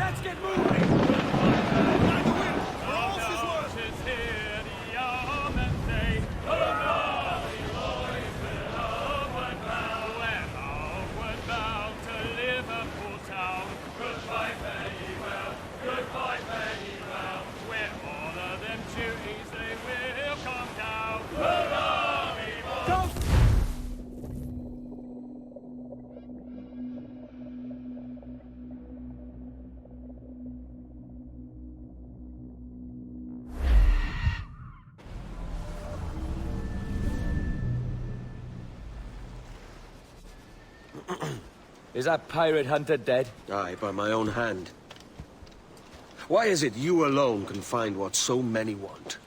Let's get moving! Like the wind! For all his word! Don't! Is that pirate hunter dead? Aye, by my own hand. Why is it you alone can find what so many want?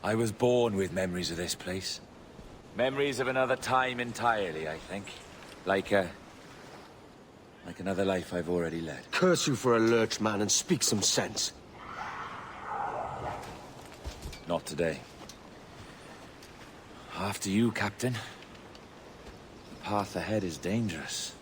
I was born with memories of this place. Memories of another time entirely, I think. Like another life I've already led. Curse you for a lurch, man, and speak some sense. Not today. After you, Captain. The path ahead is dangerous.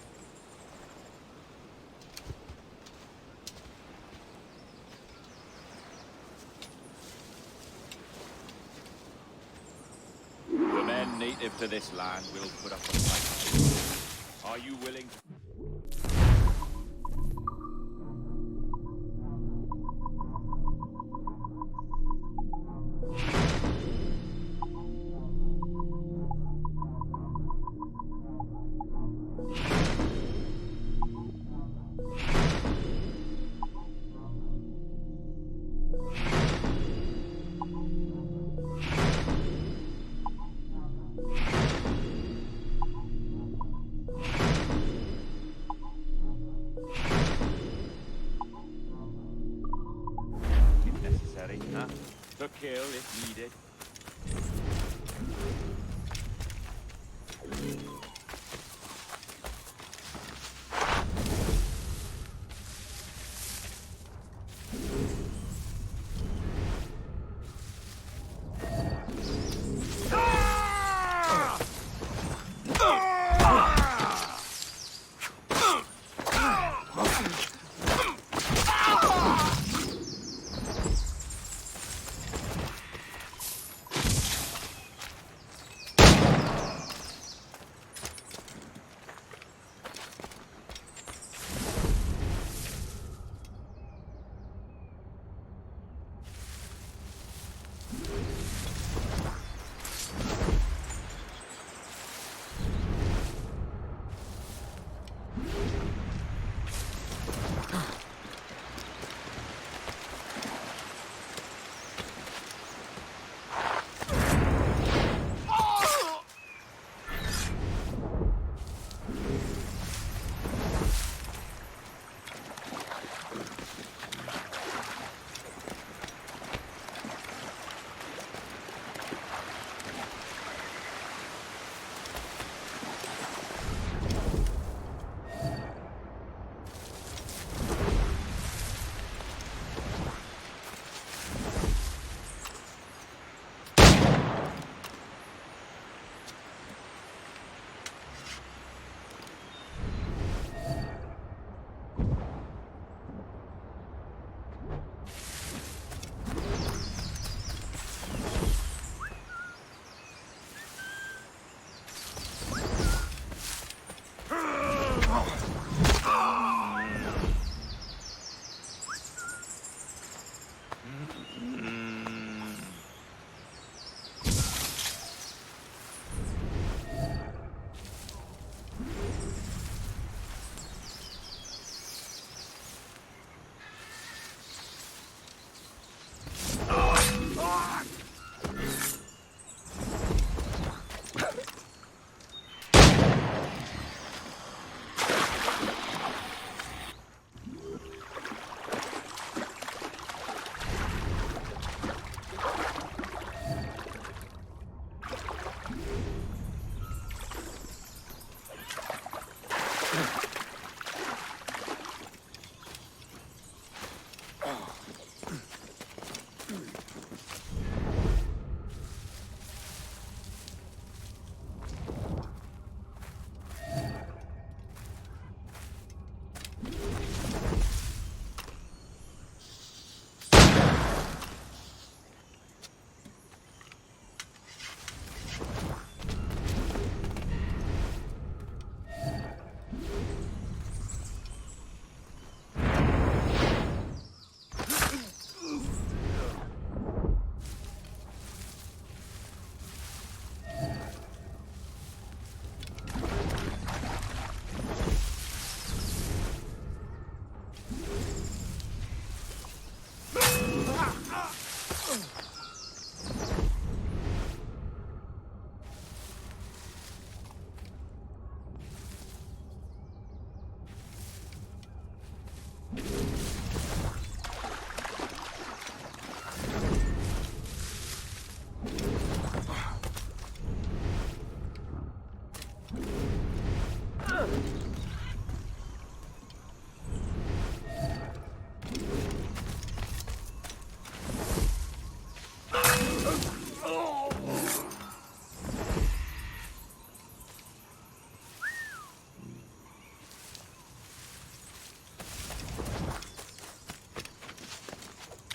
The men native to this land will put up a fight. Are you willing? To kill if needed.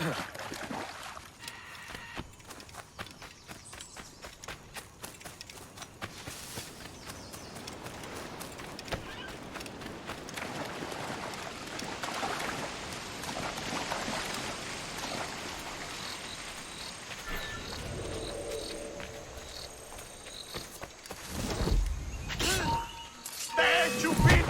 There, stupid!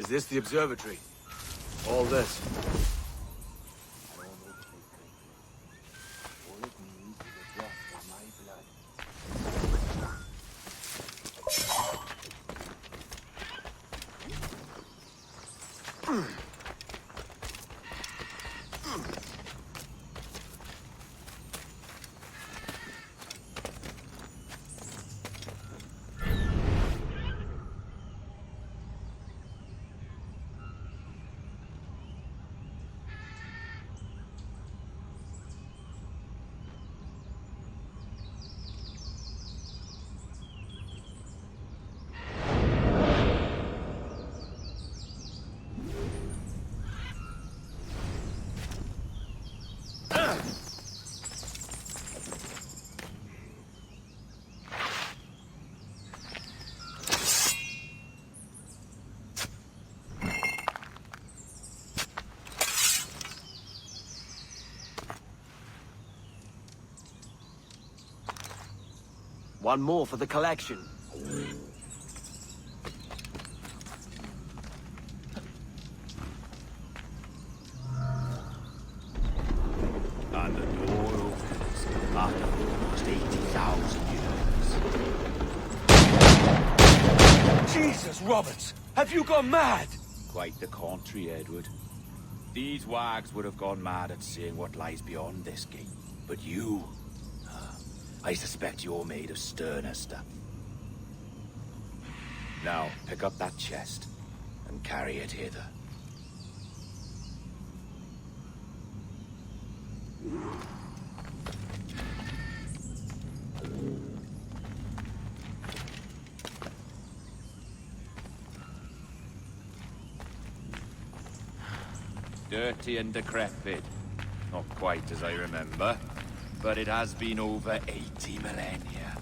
Is this the observatory? All this? One more for the collection. And the door opens after almost 80,000 years. Jesus, Roberts! Have you gone mad? Quite the contrary, Edward. These wags would have gone mad at seeing what lies beyond this gate. But you... I suspect you're made of sterner stuff. Now, pick up that chest and carry it hither. Dirty and decrepit. Not quite as I remember, but it has been over 80 millennia.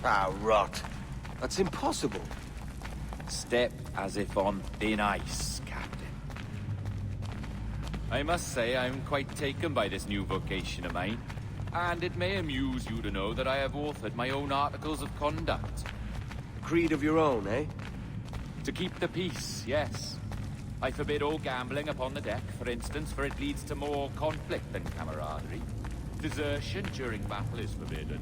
Ah, rot. That's impossible. Step as if on thin ice, Captain. I must say I'm quite taken by this new vocation of mine, and it may amuse you to know that I have authored my own articles of conduct. A creed of your own, eh? To keep the peace, yes. I forbid all gambling upon the deck, for instance, for it leads to more conflict than camaraderie. Desertion during battle is forbidden,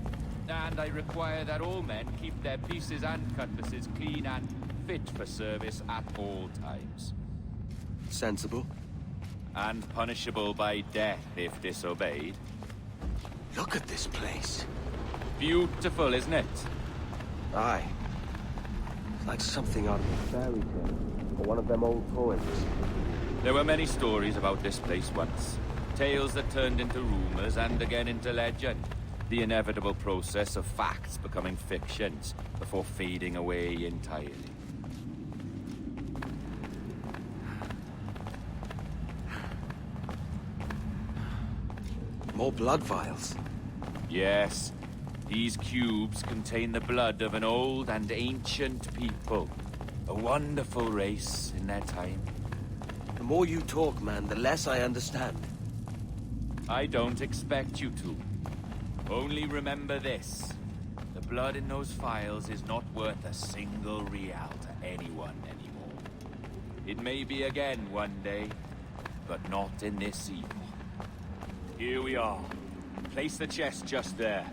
and I require that all men keep their pieces and cutlasses clean and fit for service at all times. Sensible. And punishable by death if disobeyed. Look at this place. Beautiful, isn't it? Aye. It's like something out of a fairy tale, or one of them old poems. There were many stories about this place once. Tales that turned into rumors and again into legend. The inevitable process of facts becoming fictions before fading away entirely. More blood vials. Yes, these cubes contain the blood of an old and ancient people. A wonderful race in their time. The more you talk, man, the less I understand. I don't expect you to. Only remember this. The blood in those files is not worth a single real to anyone anymore. It may be again one day, but not in this epoch. Here we are. Place the chest just there.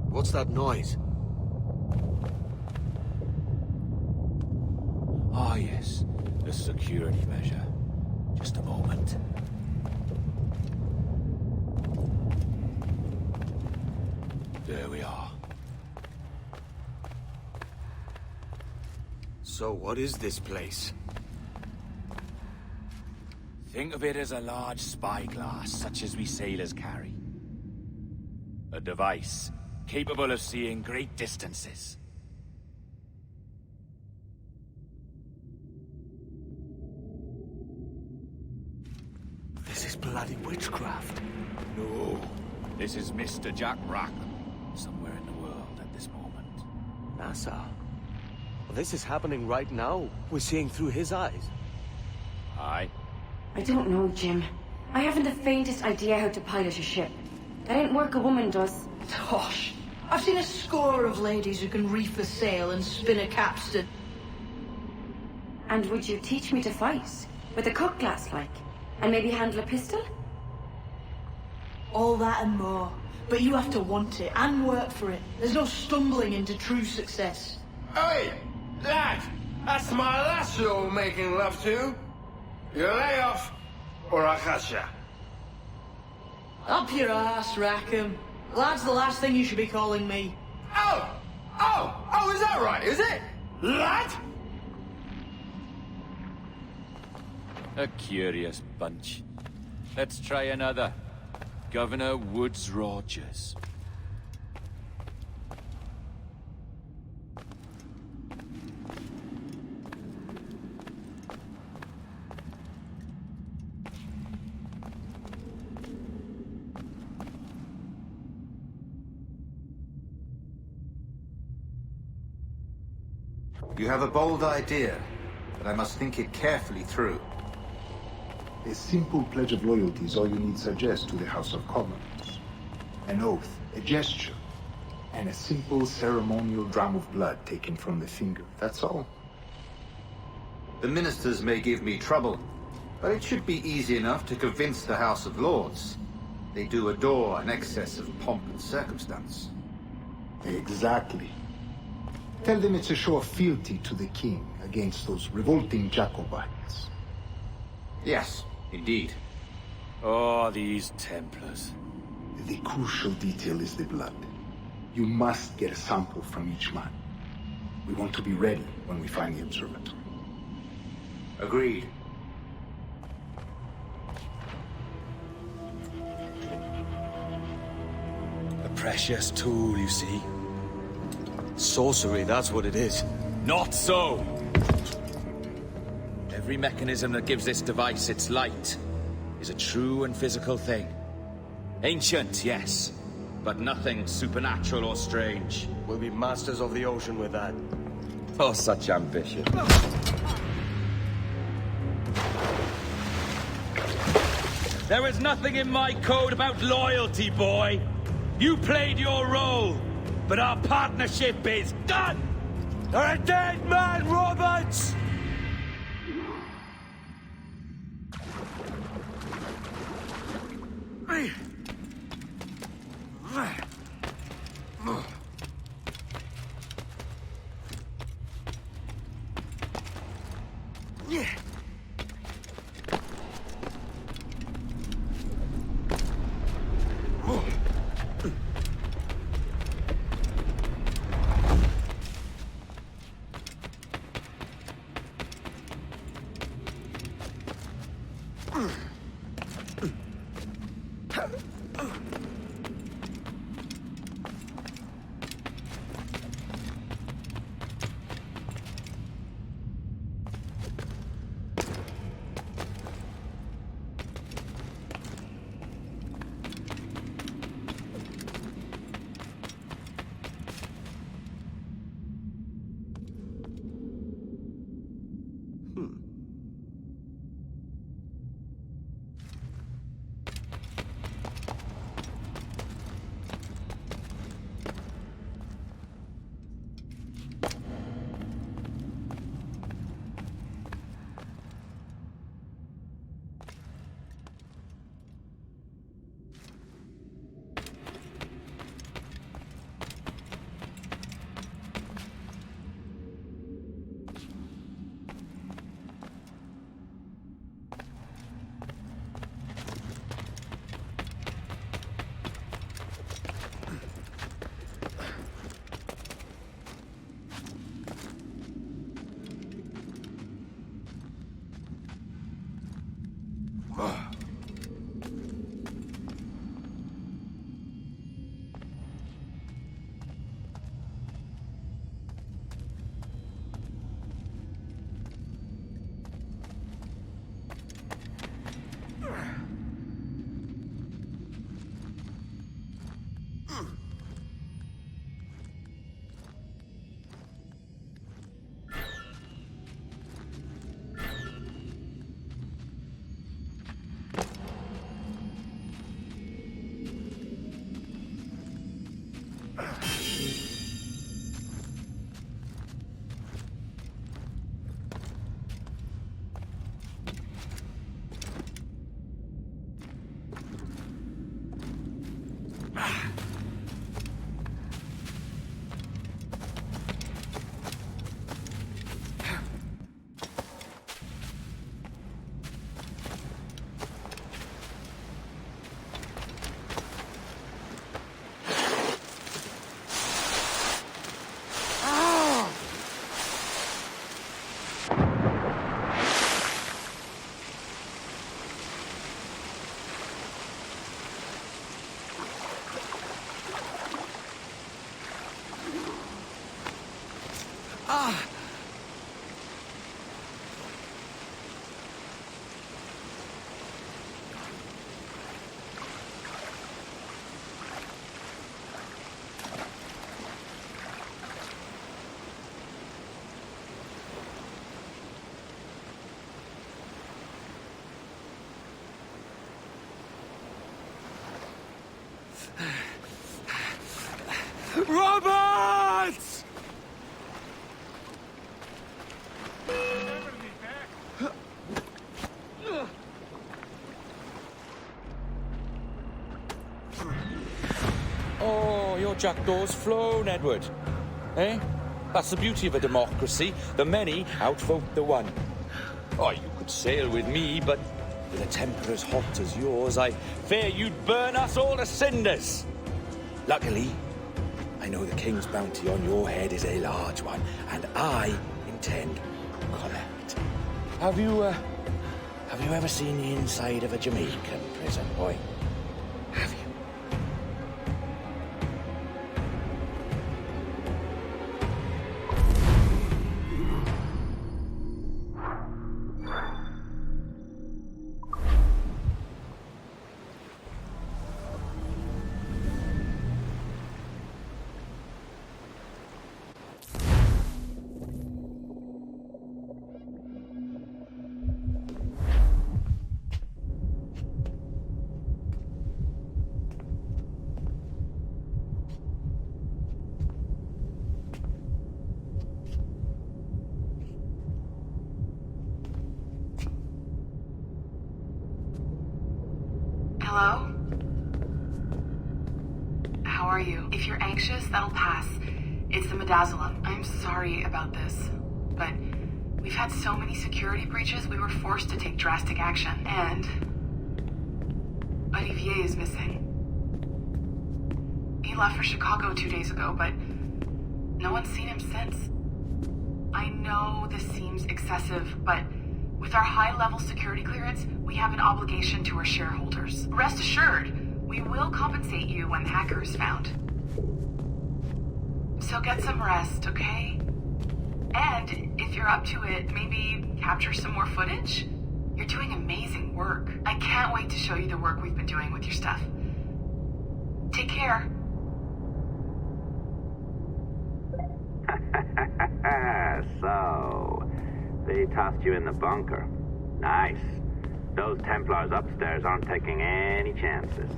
What's that noise? Ah, yes. The security measure. Just a moment. There we are. So what is this place? Think of it as a large spyglass, such as we sailors carry. A device capable of seeing great distances. This is bloody witchcraft. No, this is Mr. Jack Rackham, somewhere in the world at this moment. NASA. Well, this is happening right now. We're seeing through his eyes. Aye. I don't know, Jim. I haven't the faintest idea how to pilot a ship. That ain't work a woman does. Tosh. I've seen a score of ladies who can reef a sail and spin a capstan. And would you teach me to fight? With a cutlass, like? And maybe handle a pistol? All that and more. But you have to want it and work for it. There's no stumbling into true success. Hey, lad, that's my lass you're making love to. You lay off, or I catch ya. Up your ass, Rackham. Lad's the last thing you should be calling me. Oh, is that right, is it? Lad? A curious bunch. Let's try another. Governor Woods Rogers. You have a bold idea, but I must think it carefully through. A simple pledge of loyalty is all you need suggest to the House of Commons. An oath, a gesture, and a simple ceremonial dram of blood taken from the finger. That's all. The ministers may give me trouble, but it should be easy enough to convince the House of Lords. They do adore an excess of pomp and circumstance. Exactly. Tell them it's a show of fealty to the king against those revolting Jacobites. Yes, indeed. Oh, these Templars. The crucial detail is the blood. You must get a sample from each man. We want to be ready when we find the observatory. Agreed. A precious tool, you see. Sorcery, that's what it is. Not so! Every mechanism that gives this device its light is a true and physical thing. Ancient, yes, but nothing supernatural or strange. We'll be masters of the ocean with that. Oh, such ambition. There is nothing in my code about loyalty, boy. You played your role, but our partnership is done! You're a dead man, Roberts! Roberts! Oh, your jackdaws flown, Edward. Eh? That's the beauty of a democracy. The many outvote the one. Oh, you could sail with me, but with a temper as hot as yours, I fear you'd burn us all to cinders. Luckily, I know the king's bounty on your head is a large one, and I intend to collect. Have you ever seen the inside of a Jamaican prison, boy? Have you? Hello? How are you? If you're anxious, that'll pass. It's the midazolam. I'm sorry about this, but we've had so many security breaches, we were forced to take drastic action, and Olivier is missing. He left for Chicago 2 days ago, but no one's seen him since. I know this seems excessive, but with our high-level security clearance, we have an obligation to our shareholders. Rest assured, we will compensate you when the hacker is found. So get some rest, okay? And if you're up to it, maybe capture some more footage? You're doing amazing work. I can't wait to show you the work we've been doing with your stuff. Take care. So, they tossed you in the bunker. Nice. Those Templars upstairs aren't taking any chances.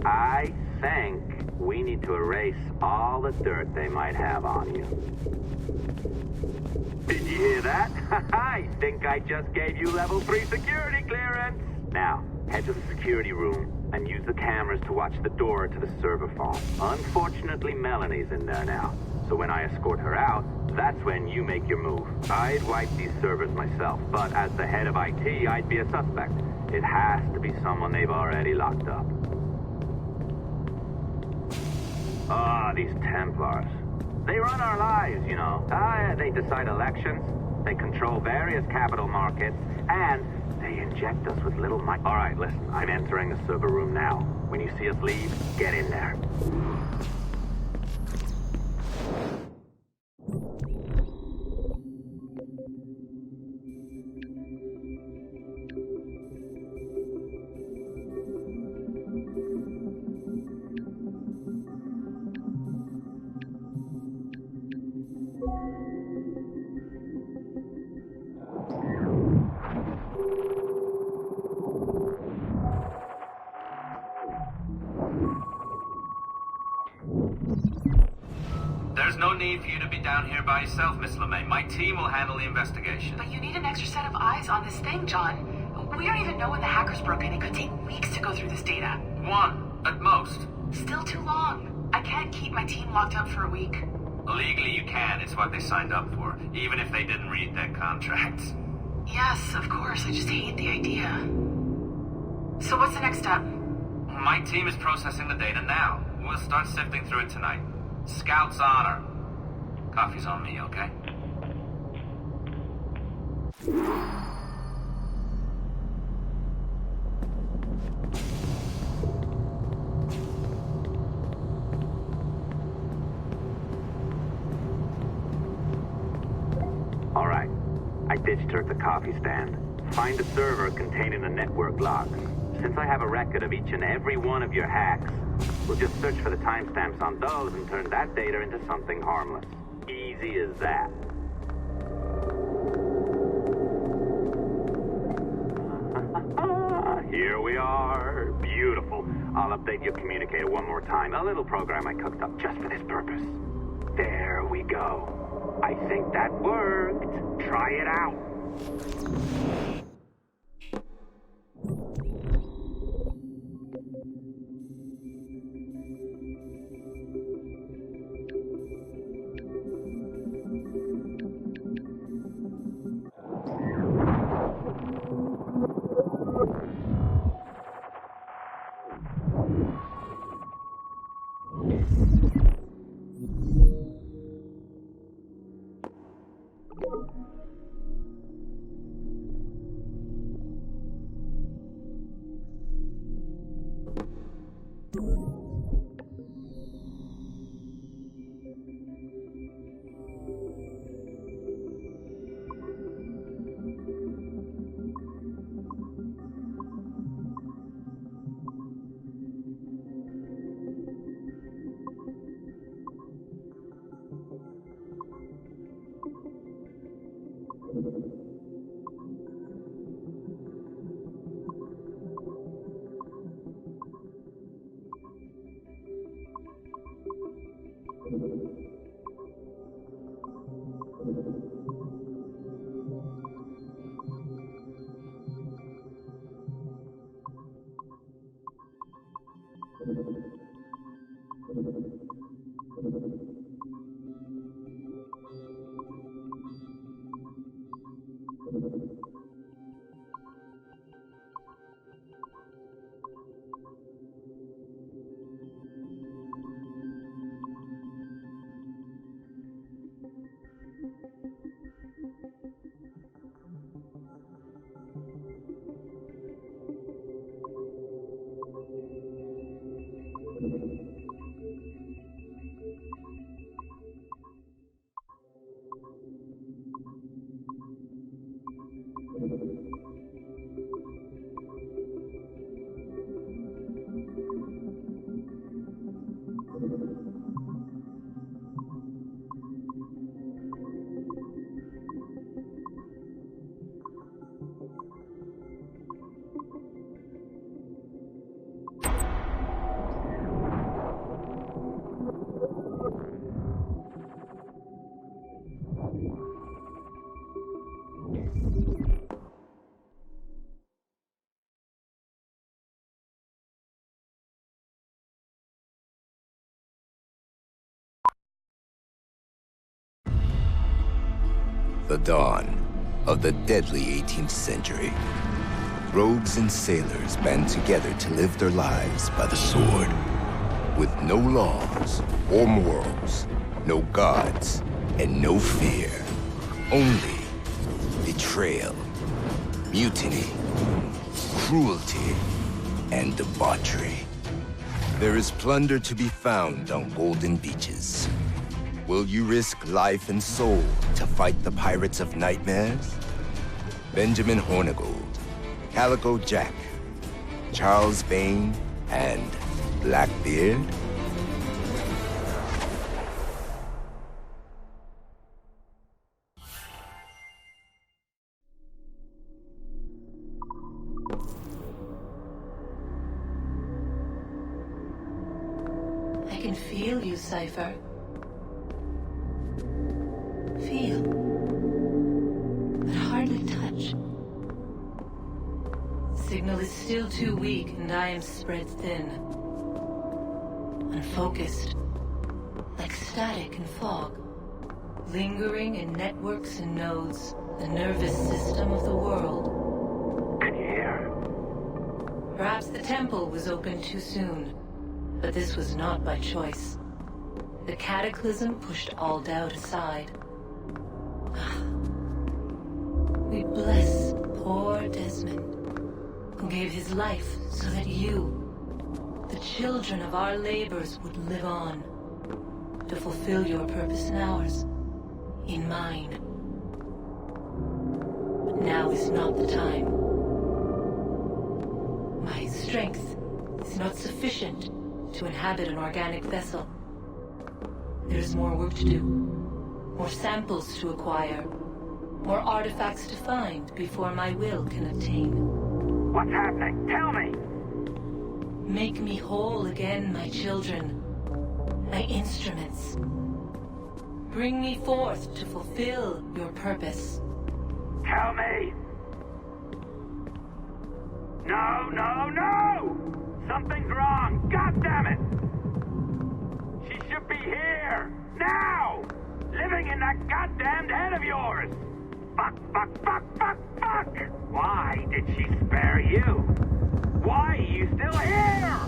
I think we need to erase all the dirt they might have on you. Did you hear that? I think I just gave you level 3 security clearance. Now, head to the security room and use the cameras to watch the door to the server farm. Unfortunately, Melanie's in there now. So when I escort her out, that's when you make your move. I'd wipe these servers myself, but as the head of IT, I'd be a suspect. It has to be someone they've already locked up. Ah, these Templars. They run our lives, you know. They decide elections, they control various capital markets, and they inject us with little mic. All right, listen, I'm entering the server room now. When you see us leave, get in there. There's no need for you to be down here by yourself, Miss LeMay. My team will handle the investigation. But you need an extra set of eyes on this thing, John. We don't even know when the hackers broke in. It could take weeks to go through this data. 1, at most. Still too long. I can't keep my team locked up for a week. Legally, you can. It's what they signed up for, even if they didn't read their contracts. Yes, of course. I just hate the idea. So what's the next step? My team is processing the data now. We'll start sifting through it tonight. Scout's honor. Coffee's on me, okay? All right. I ditched her at the coffee stand. Find a server containing the network logs. Since I have a record of each and every one of your hacks, we'll just search for the timestamps on those and turn that data into something harmless. Easy as that. Here we are. Beautiful. I'll update your communicator one more time. A little program I cooked up just for this purpose. There we go. I think that worked. Try it out. The dawn of the deadly 18th century. Rogues and sailors band together to live their lives by the sword. With no laws or morals, no gods, and no fear. Only betrayal, mutiny, cruelty, and debauchery. There is plunder to be found on golden beaches. Will you risk life and soul to fight the pirates of nightmares? Benjamin Hornigold, Calico Jack, Charles Vane, and Blackbeard? I can feel you, Cypher. Feel, but hardly touch. Signal is still too weak, and I am spread thin. Unfocused, like static and fog. Lingering in networks and nodes, the nervous system of the world. Can you hear? Perhaps the temple was opened too soon, but this was not by choice. The cataclysm pushed all doubt aside. We bless poor Desmond, who gave his life so that you, the children of our labors, would live on, to fulfill your purpose in ours, in mine. But now is not the time. My strength is not sufficient to inhabit an organic vessel. There is more work to do, more samples to acquire, more artifacts to find before my will can obtain. What's happening? Tell me! Make me whole again, my children, my instruments. Bring me forth to fulfill your purpose. Tell me! No, no, no! Something's wrong! God damn it! She should be here! Now! Living in that goddamned head of yours! Fuck, fuck, fuck, fuck, fuck! Why did she spare you? Why are you still here?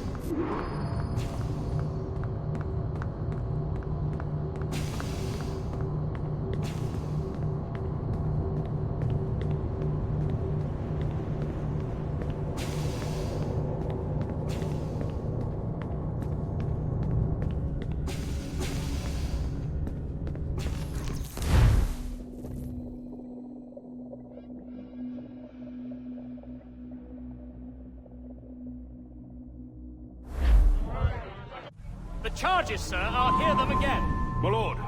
The charges, sir, I'll hear them again. My lord,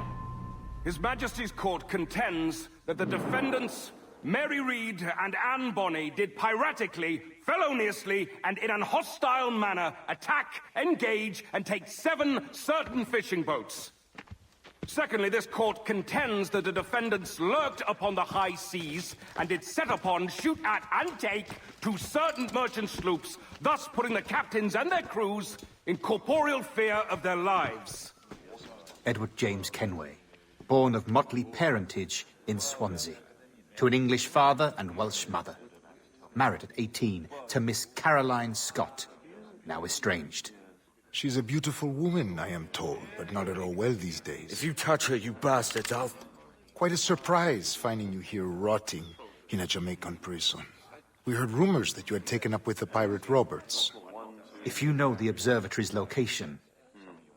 His Majesty's court contends that the defendants, Mary Reed and Anne Bonny, did piratically, feloniously, and in an hostile manner attack, engage, and take 7 certain fishing boats. Secondly, this court contends that the defendants lurked upon the high seas and did set upon, shoot at, and take 2 certain merchant sloops, thus putting the captains and their crews in corporeal fear of their lives. Edward James Kenway, born of motley parentage in Swansea, to an English father and Welsh mother. Married at 18 to Miss Caroline Scott, now estranged. She's a beautiful woman, I am told, but not at all well these days. If you touch her, you bastards, I'll... Quite a surprise finding you here rotting in a Jamaican prison. We heard rumors that you had taken up with the pirate Roberts. If you know the observatory's location,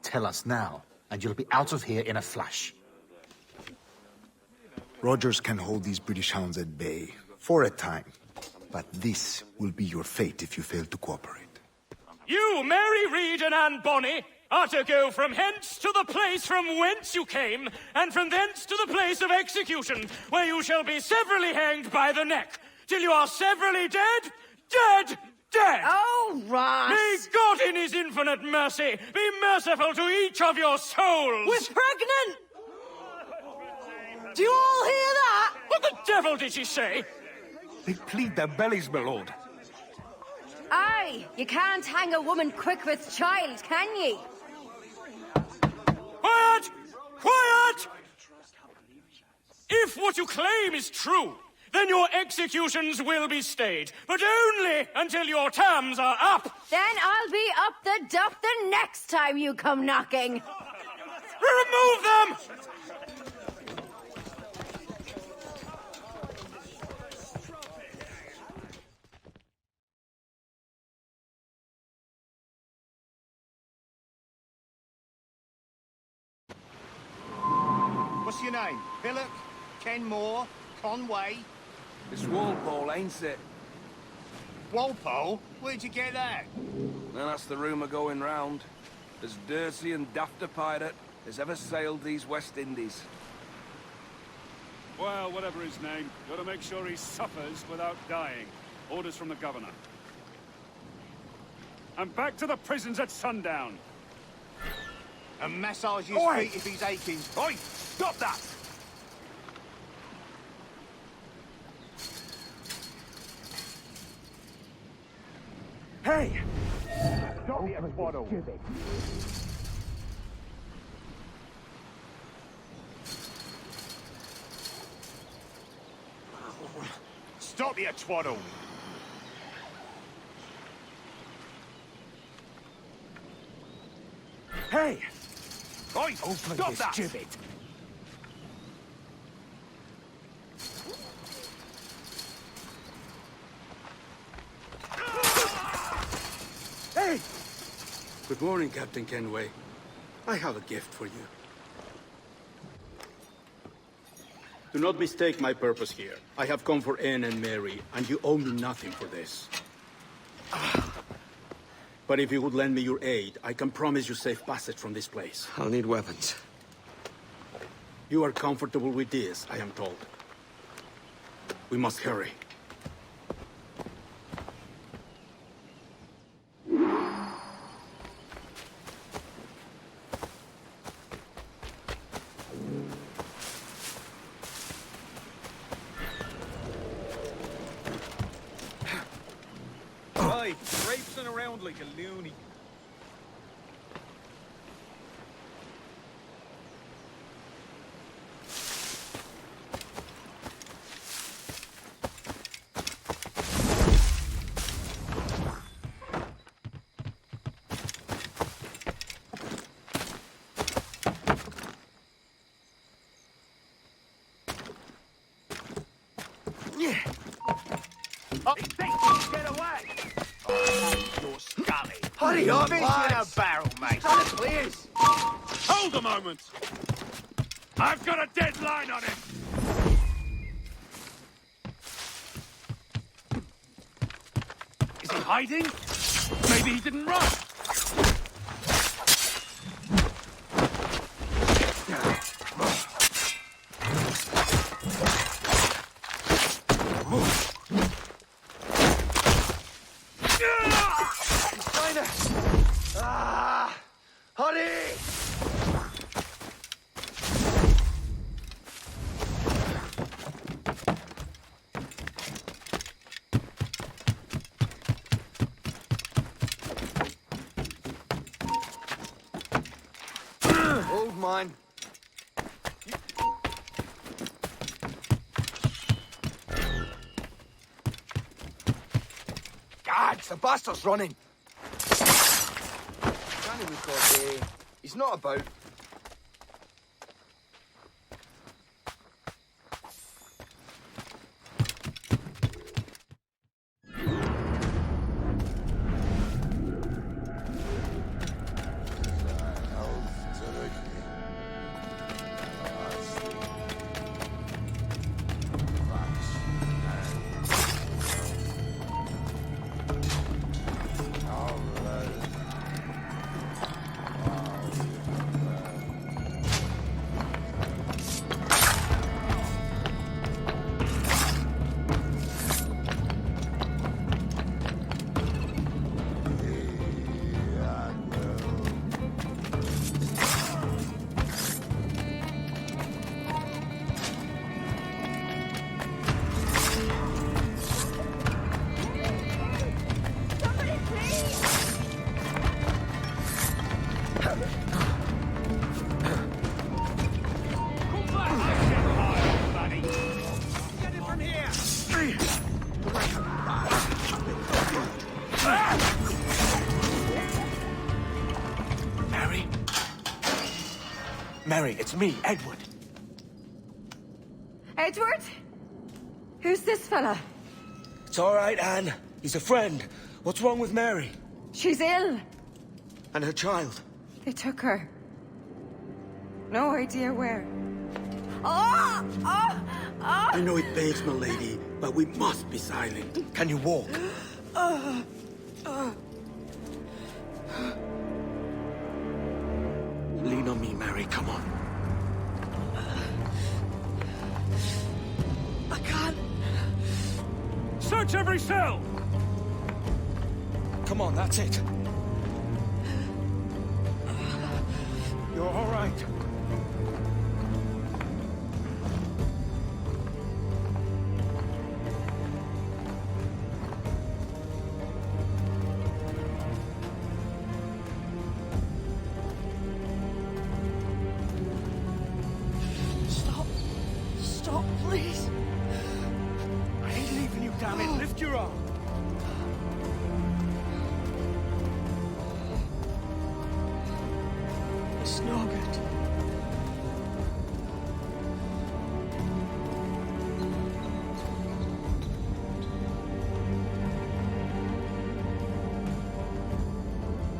tell us now, and you'll be out of here in a flash. Rogers can hold these British hounds at bay, for a time. But this will be your fate if you fail to cooperate. You, Mary Reed and Anne Bonny, are to go from hence to the place from whence you came, and from thence to the place of execution, where you shall be severally hanged by the neck, till you are severally dead, dead, dead! Oh, Ross! May God in his infinite mercy be merciful to each of your souls! We're pregnant! Do you all hear that? What the devil did she say? They plead their bellies, my lord. Aye, you can't hang a woman quick with child, can ye? Quiet! Quiet! If what you claim is true, then your executions will be stayed, but only until your terms are up. Then I'll be up the dup the next time you come knocking. Remove them! What's your name? Pillock? Kenmore? Conway? It's Walpole, ain't it? Walpole? Where'd you get that? Well, that's the rumour going round. As dirty and daft a pirate as ever sailed these West Indies. Well, whatever his name, gotta make sure he suffers without dying. Orders from the governor. And back to the prisons at sundown. And massage his Oi! feet if he's aching. Oi! Stop that! Hey! Stop your twaddle. Stop your twaddle. Hey! Oi! Stop that! Stupid. Hey! Good morning, Captain Kenway. I have a gift for you. Do not mistake my purpose here. I have come for Anne and Mary, and you owe me nothing for this. But if you would lend me your aid, I can promise you safe passage from this place. I'll need weapons. You are comfortable with this, I am told. We must hurry. Aye, traipsing around like a loony. Get away! Oh, you're scummy. Hurry up, Fish lads. in a barrel, mate. Please. Hold a moment! I've got a deadline on him! Is he hiding? Maybe he didn't run! Hurry! Old man. God, the bastard's running. He's not about. Mary, it's me, Edward. Edward? Who's this fella? It's all right, Anne. He's a friend. What's wrong with Mary? She's ill. And her child? They took her. No idea where. Oh! Oh! Oh! I know it pains, my lady, but we must be silent. Can you walk? Lean on me, Mary. Come on. I can't. Search every cell! Come on, that's it. You're all right. Stop, please. I ain't leaving you, damn it. Lift your arm. It's no good.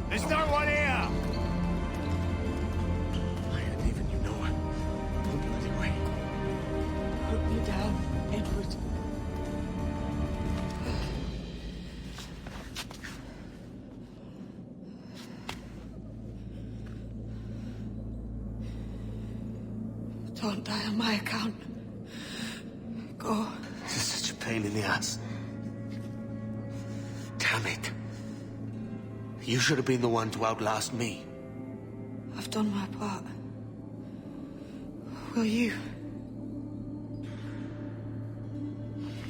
There's no one here! I ain't leaving you nowhere. No bloody way. Put me down, Edward. Don't die on my account. Go. This is such a pain in the ass. Damn it. You should have been the one to outlast me. I've done my part. Will you?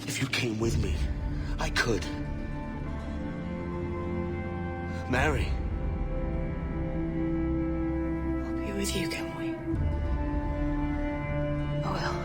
If you came with me, I could. Mary. I'll be with you, Kenway. I will.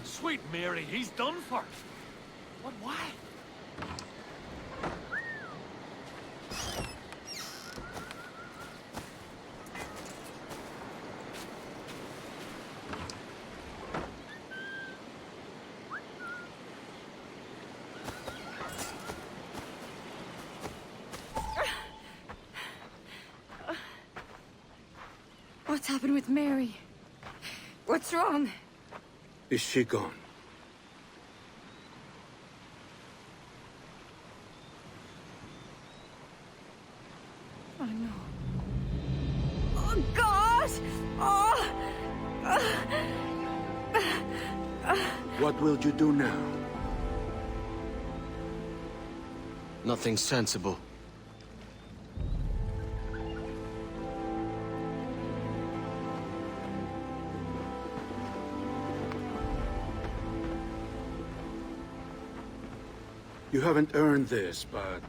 Sweet Mary, he's done for. But why? What's happened with Mary? What's wrong? Is she gone? Oh, no. Oh, God! What will you do now? Nothing sensible. You haven't earned this, but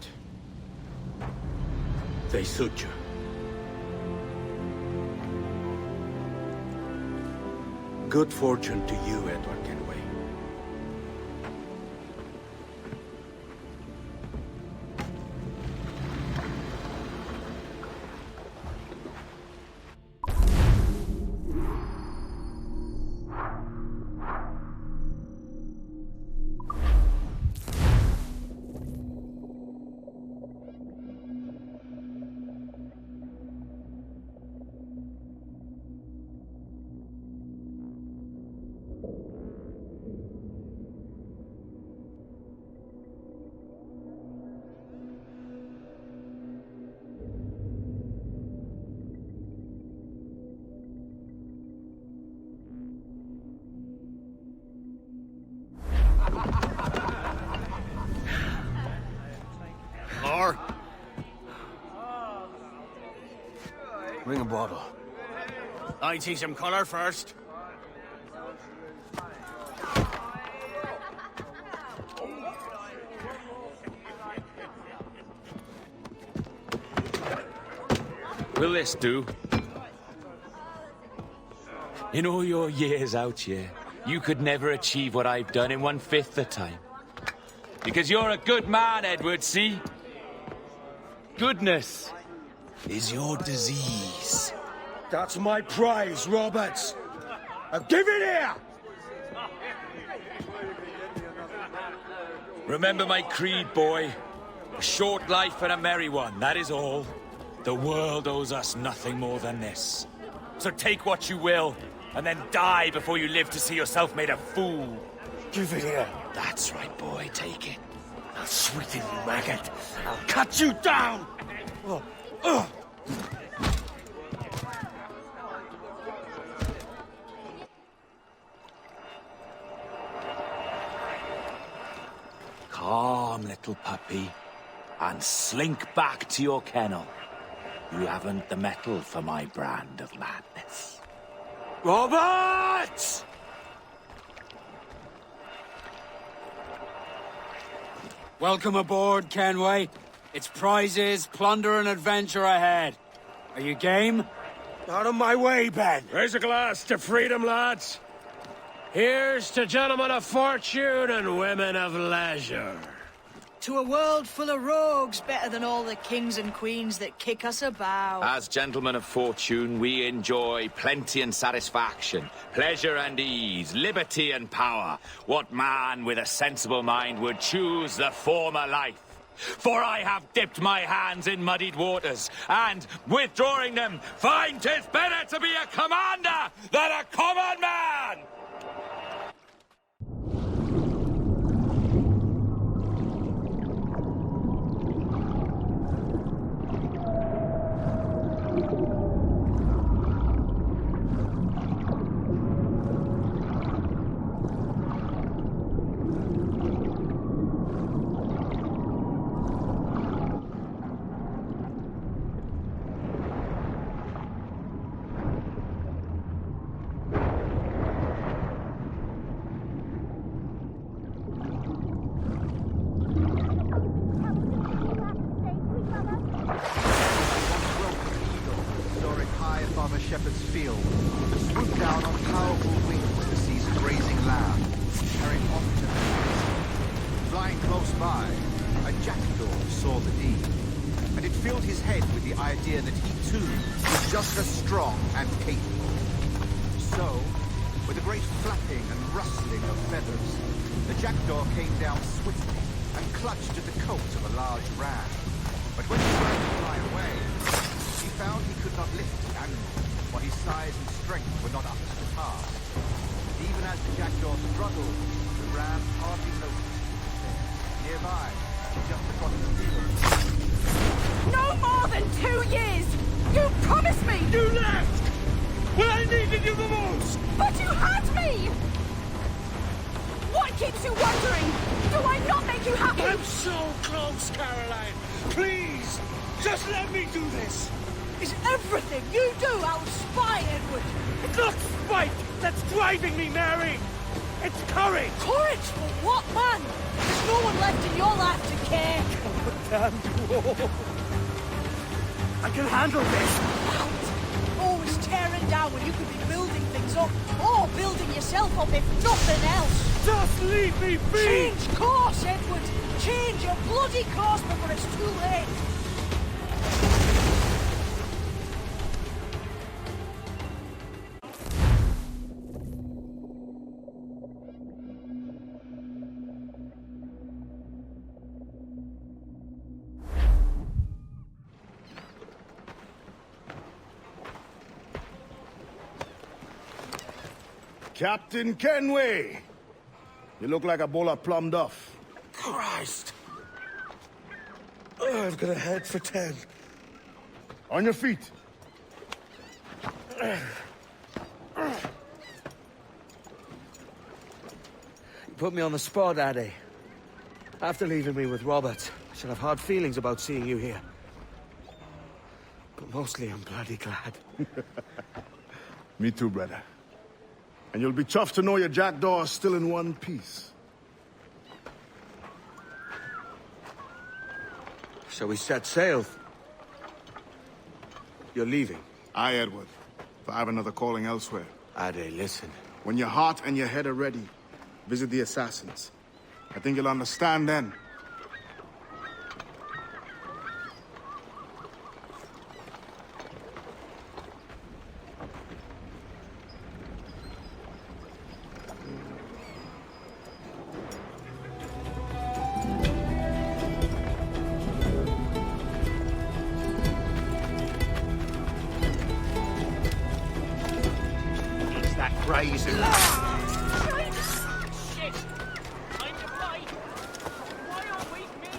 they suit you. Good fortune to you, Edward Kenway. Lord. Bring a bottle. I see some color first. Will this do? In all your years out here, you could never achieve what I've done in 1/5 the time. Because you're a good man, Edward, see? Goodness is your disease. That's my prize, Roberts. Now give it here! Remember my creed, boy. A short life and a merry one, that is all. The world owes us nothing more than this. So take what you will, and then die before you live to see yourself made a fool. Give it here. That's right, boy, take it. I'll sweeten you, maggot. I'll cut you down! little puppy, and slink back to your kennel. You haven't the mettle for my brand of madness. Robert! Welcome aboard, Kenway. It's prizes, plunder, and adventure ahead. Are you game? Out of my way, Ben! Raise a glass to freedom, lads. Here's to gentlemen of fortune and women of leisure. To a world full of rogues, better than all the kings and queens that kick us about. As gentlemen of fortune, we enjoy plenty and satisfaction, pleasure and ease, liberty and power. What man with a sensible mind would choose the former life? For I have dipped my hands in muddied waters, and, withdrawing them, find 'tis better to be a commander than a common man! No more than 2 years! You promised me! You left! When I needed you the most! But you had me! What keeps you wondering? Do I not make you happy? I'm so close, Caroline! Please! Just let me do this! Is everything you do out of spite, Edward? It's not spite that's driving me, Mary! It's courage! Courage for what, man? There's no one left in your life to care. Damn you all! I can handle this! Always tearing down when you could be building things up, or building yourself up if nothing else. Just leave me be! Change course, Edward! Change your bloody course before it's too late! Captain Kenway! You look like a bowl of plum duff. Christ! Oh, I've got a head for 10. On your feet. You put me on the spot, Addy. After leaving me with Robert, I should have hard feelings about seeing you here. But mostly I'm bloody glad. Me too, brother. And you'll be tough to know your jackdaw is still in one piece. Shall we set sail? You're leaving? Aye, Edward. But I have another calling elsewhere. Ade, listen. When your heart and your head are ready, visit the assassins. I think you'll understand then. Brazen. Shit! Time to fight! Why aren't we me?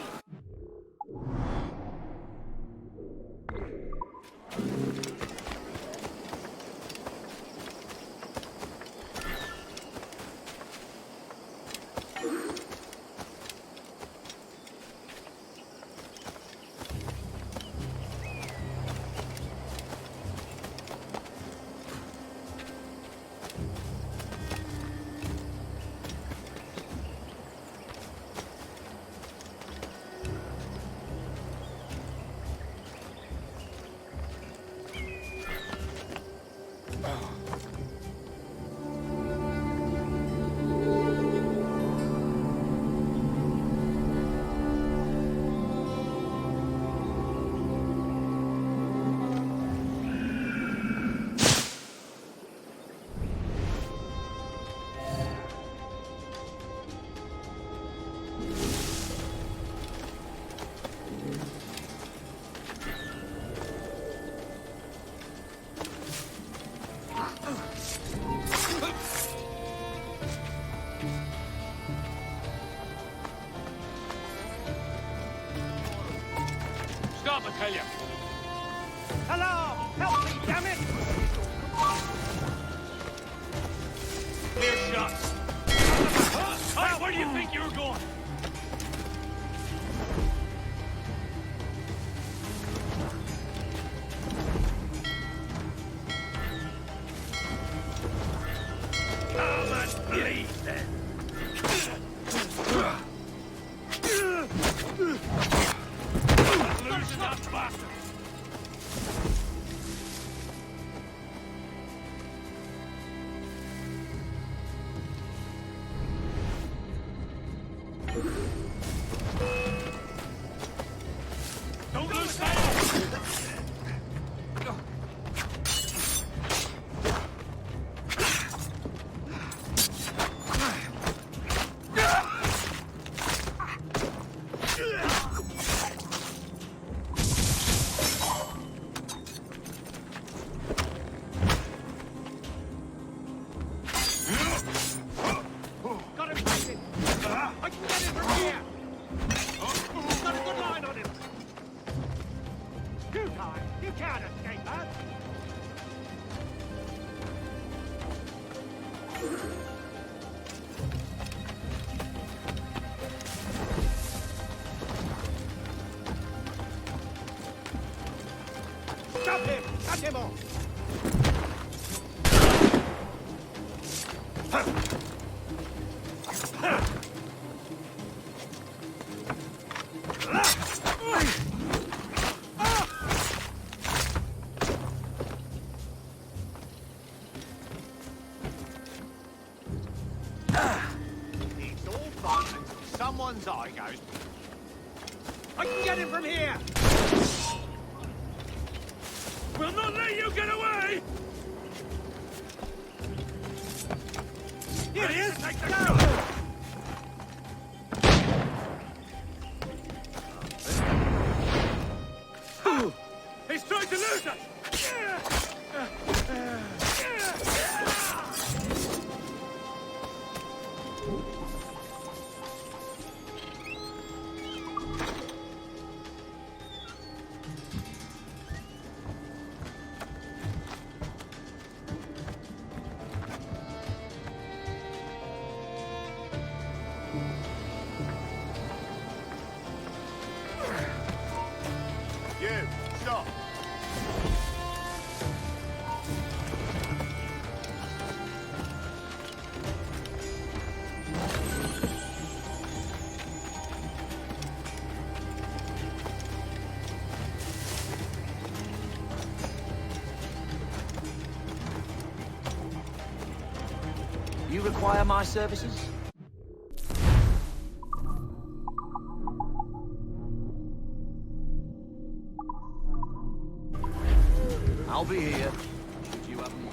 shots. Hey, where do you think you're going? Come and bleed then. Losing that bastard. Don't lose sight of it. Got him fighting. I can get him from here. Got a good line on him. You can't escape that. Stop him! Cut him off! It's all fun until someone's eye goes. I can get him from here! We'll not let you get away! Here he is! Take the shot! He's trying to lose us! You, stop. You require my services? I'll be here. Should you have more?